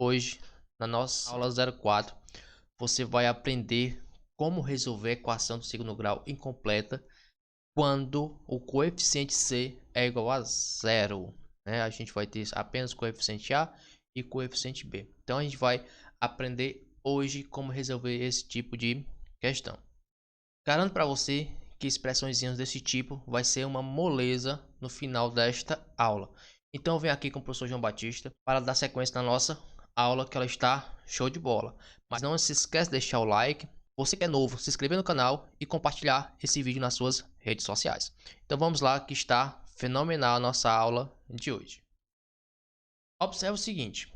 Hoje, na nossa aula 04, você vai aprender como resolver a equação do segundo grau incompleta quando o coeficiente C é igual a zero, né? A gente vai ter apenas coeficiente A e coeficiente B. Então, a gente vai aprender hoje como resolver esse tipo de questão. Garanto para você que expressões desse tipo vai ser uma moleza no final desta aula. Então, eu venho aqui com o professor João Batista para dar sequência na nossa aula, que ela está show de bola. Mas não se esqueça de deixar o like, você que é novo, se inscrever no canal e compartilhar esse vídeo nas suas redes sociais. Então vamos lá, que está fenomenal a nossa aula de hoje. Observe o seguinte: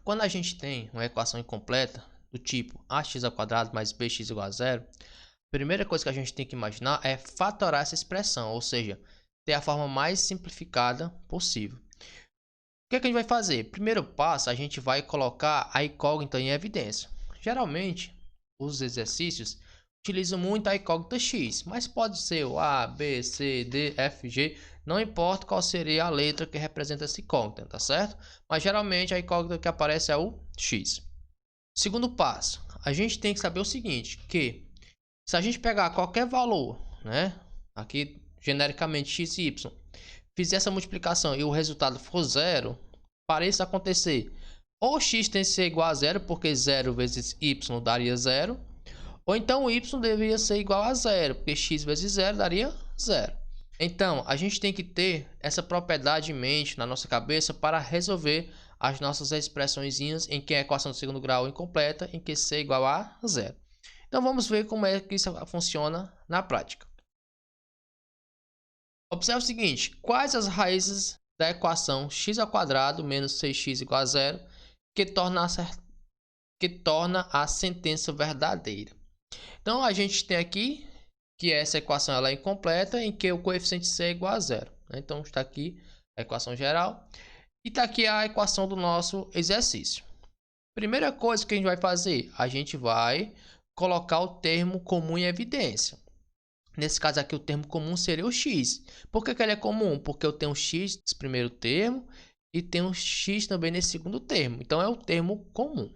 quando a gente tem uma equação incompleta do tipo ax² mais bx igual a zero, a primeira coisa que a gente tem que imaginar é fatorar essa expressão, ou seja, ter a forma mais simplificada possível. O que é que a gente vai fazer? Primeiro passo, a gente vai colocar a incógnita em evidência. Geralmente, os exercícios utilizam muito a incógnita x, mas pode ser o A, B, C, D, F, G, não importa qual seria a letra que representa essa incógnita, tá certo? Mas geralmente a incógnita que aparece é o x. Segundo passo, a gente tem que saber o seguinte, que se a gente pegar qualquer valor, né, aqui genericamente x e y, fizer essa multiplicação e o resultado for zero, para isso acontecer, ou x tem que ser igual a zero, porque 0 vezes y daria zero, ou então o y deveria ser igual a zero, porque x vezes zero daria zero. Então, a gente tem que ter essa propriedade em mente na nossa cabeça para resolver as nossas expressões em que a equação do segundo grau é incompleta, em que c é igual a zero. Então, vamos ver como é que isso funciona na prática. Observe o seguinte: quais as raízes da equação x² menos 6x igual a zero que torna a sentença verdadeira? Então, a gente tem aqui que essa equação ela é incompleta, em que o coeficiente c é igual a zero. Então, está aqui a equação geral e está aqui a equação do nosso exercício. Primeira coisa que a gente vai fazer, a gente vai colocar o termo comum em evidência. Nesse caso aqui, o termo comum seria o x. Por que ele é comum? Porque eu tenho x nesse primeiro termo e tenho x também nesse segundo termo. Então, é o termo comum.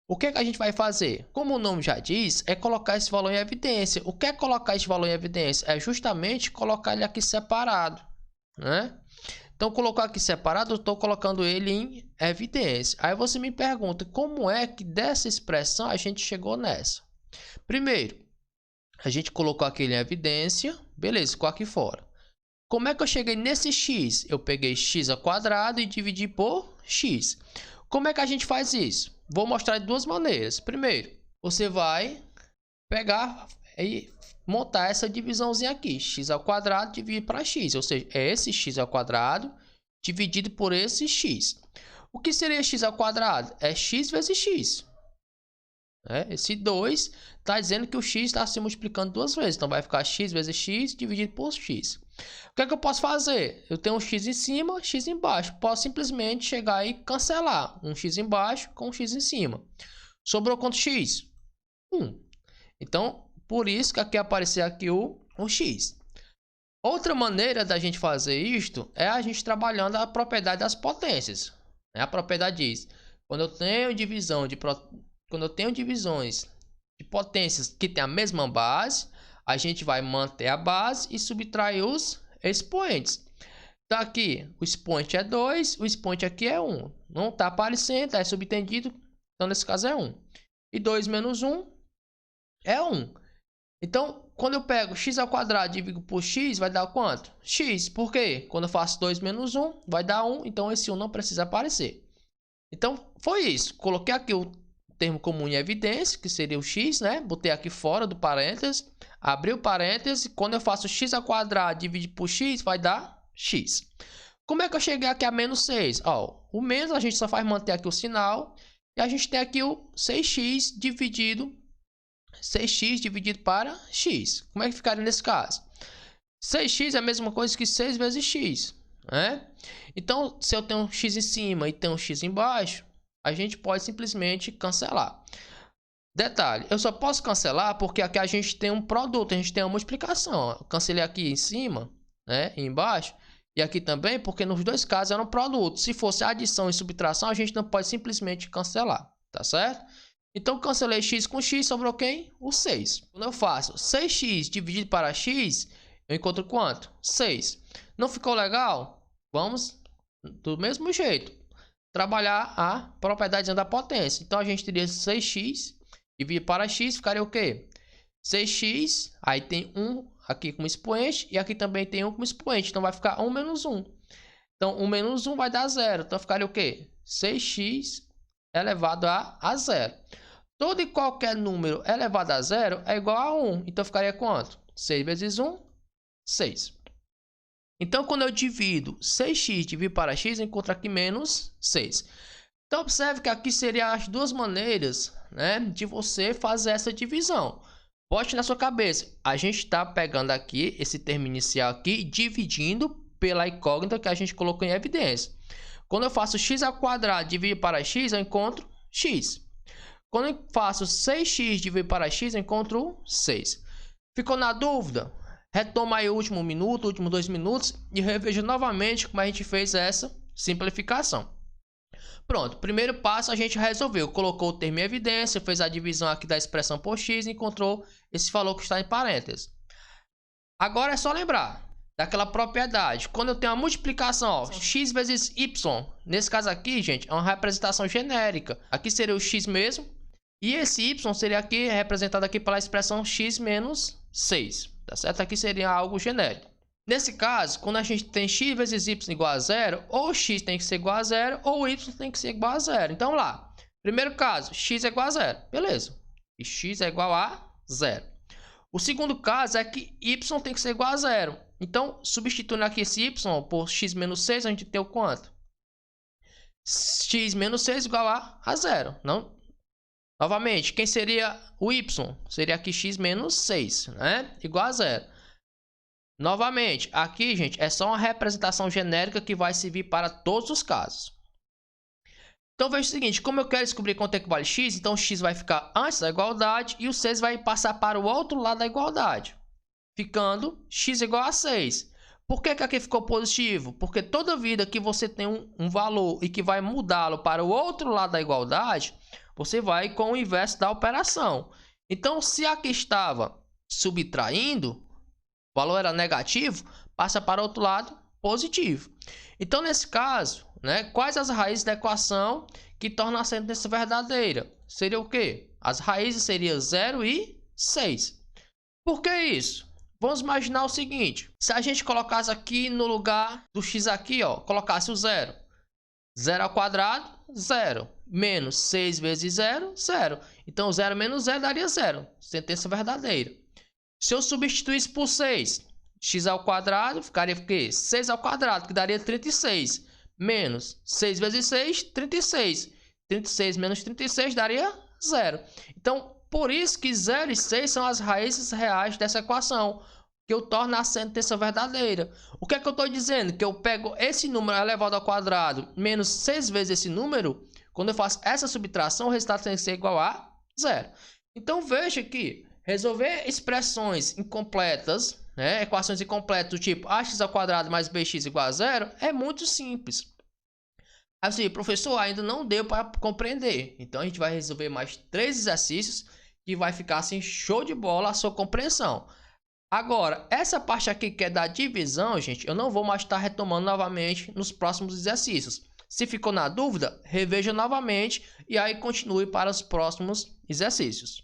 O que a gente vai fazer? Como o nome já diz, é colocar esse valor em evidência. O que é colocar esse valor em evidência? É justamente colocar ele aqui separado, né? Então, colocar aqui separado, eu estou colocando ele em evidência. Aí você me pergunta, como é que dessa expressão a gente chegou nessa? Primeiro, a gente colocou aquele em evidência, beleza, ficou aqui fora. Como é que eu cheguei nesse x? Eu peguei x² e dividi por x. Como é que a gente faz isso? Vou mostrar de duas maneiras. Primeiro, você vai pegar e montar essa divisãozinha aqui. X² dividido para x, ou seja, é esse x² dividido por esse x. O que seria x²? É x vezes x. Esse 2 está dizendo que o x está se multiplicando duas vezes. Então, vai ficar x vezes x dividido por x. O que é que eu posso fazer? Eu tenho um x em cima, x embaixo. Posso simplesmente chegar e cancelar um x embaixo com um x em cima. Sobrou quanto x? 1. Então, por isso que aqui apareceu aqui o x. Outra maneira da gente fazer isto é a gente trabalhando a propriedade das potências. A propriedade diz, quando eu tenho divisões de potências que têm a mesma base, a gente vai manter a base e subtrair os expoentes. Então aqui o expoente é 2, o expoente aqui é 1. Não está aparecendo, é subentendido, então nesse caso é 1. E 2 menos 1 é 1. Então, quando eu pego x² e divido por x, vai dar quanto? X. Por quê? Quando eu faço 2 menos 1, vai dar 1, então esse 1 não precisa aparecer. Então, foi isso. Coloquei aqui o termo comum em evidência, que seria o x, né? Botei aqui fora do parênteses, abri o parênteses, quando eu faço x² dividido por x, vai dar x. Como é que eu cheguei aqui a menos 6? O menos a gente só faz manter aqui o sinal, e a gente tem aqui o 6x dividido para x. Como é que ficaria nesse caso? 6x é a mesma coisa que 6 vezes x, né? Então, se eu tenho um x em cima e tenho um x embaixo, a gente pode simplesmente cancelar. Detalhe, eu só posso cancelar porque aqui a gente tem um produto, a gente tem uma multiplicação. Eu cancelei aqui em cima, né, e embaixo, E aqui também, porque nos dois casos eram produtos. Se fosse adição e subtração, a gente não pode simplesmente cancelar, tá certo? Então, cancelei x com x, sobrou quem? O 6. Quando eu faço 6x dividido para x, eu encontro quanto? 6. Não ficou legal? Vamos, do mesmo jeito, trabalhar a propriedade da potência. Então, a gente teria 6x dividido para x, ficaria o quê? 6x, aí tem 1 aqui como expoente, e aqui também tem 1 como expoente. Então, vai ficar 1 menos 1. Então, 1 menos 1 vai dar 0. Então, ficaria o quê? 6x elevado a 0. Todo e qualquer número elevado a 0 é igual a 1. Então, ficaria quanto? 6 vezes 1, 6. Então, quando eu divido 6x dividido para x, eu encontro aqui menos 6. Então, observe que aqui seriam as duas maneiras, né, de você fazer essa divisão. Bote na sua cabeça. A gente está pegando aqui esse termo inicial aqui e dividindo pela incógnita que a gente colocou em evidência. Quando eu faço x ao quadrado dividido para x, eu encontro x. Quando eu faço 6x dividido para x, eu encontro 6. Ficou na dúvida? Retoma aí o último minuto, últimos 2 minutos e reveja novamente como a gente fez essa simplificação. Pronto, primeiro passo a gente resolveu. Colocou o termo em evidência, fez a divisão aqui da expressão por x e encontrou esse valor que está em parênteses. Agora é só lembrar daquela propriedade. Quando eu tenho a multiplicação, ó, x vezes y. Nesse caso aqui, gente, é uma representação genérica. Aqui seria o x mesmo. E esse y seria aqui representado aqui pela expressão x menos 6. Tá certo? Aqui seria algo genérico. Nesse caso, quando a gente tem x vezes y igual a 0, ou x tem que ser igual a 0, ou y tem que ser igual a 0. Então, lá. Primeiro caso, x é igual a 0. Beleza. E x é igual a 0. O segundo caso é que y tem que ser igual a 0. Então, substituindo aqui esse y por x menos 6, a gente tem o quanto? X menos 6 igual a 0. Não? Novamente, quem seria o y? Seria aqui x menos 6, né? Igual a 0. Novamente, aqui, gente, é só uma representação genérica que vai servir para todos os casos. Então, veja o seguinte, como eu quero descobrir quanto é que vale x, então x vai ficar antes da igualdade e o 6 vai passar para o outro lado da igualdade, ficando x igual a 6. Por que que aqui ficou positivo? Porque toda vida que você tem um valor e que vai mudá-lo para o outro lado da igualdade, você vai com o inverso da operação. Então, se aqui estava subtraindo, o valor era negativo, passa para o outro lado positivo. Então, nesse caso, né, quais as raízes da equação que tornam a sentença verdadeira? Seria o quê? As raízes seriam 0 e 6. Por que isso? Vamos imaginar o seguinte. Se a gente colocasse aqui no lugar do x aqui, ó, colocasse o 0. 0 ao quadrado, 0. Menos 6 vezes 0, 0. Então, 0 menos 0 daria 0. Sentença verdadeira. Se eu substituísse por 6, x ao quadrado ficaria o quê? 6 ao quadrado, que daria 36. Menos 6 vezes 6, 36. 36 menos 36 daria 0. Então, por isso que 0 e 6 são as raízes reais dessa equação, que eu torno a sentença verdadeira. O que é que eu estou dizendo? Que eu pego esse número elevado ao quadrado menos 6 vezes esse número. Quando eu faço essa subtração, o resultado tem que ser igual a 0. Então, veja que resolver expressões incompletas, né, equações incompletas do tipo ax ao quadrado mais bx igual a 0, é muito simples. Assim, professor, ainda não deu para compreender. Então, a gente vai resolver mais 3 exercícios que vai ficar assim show de bola a sua compreensão. Agora, essa parte aqui que é da divisão, gente, eu não vou mais estar retomando novamente nos próximos exercícios. Se ficou na dúvida, reveja novamente e aí continue para os próximos exercícios.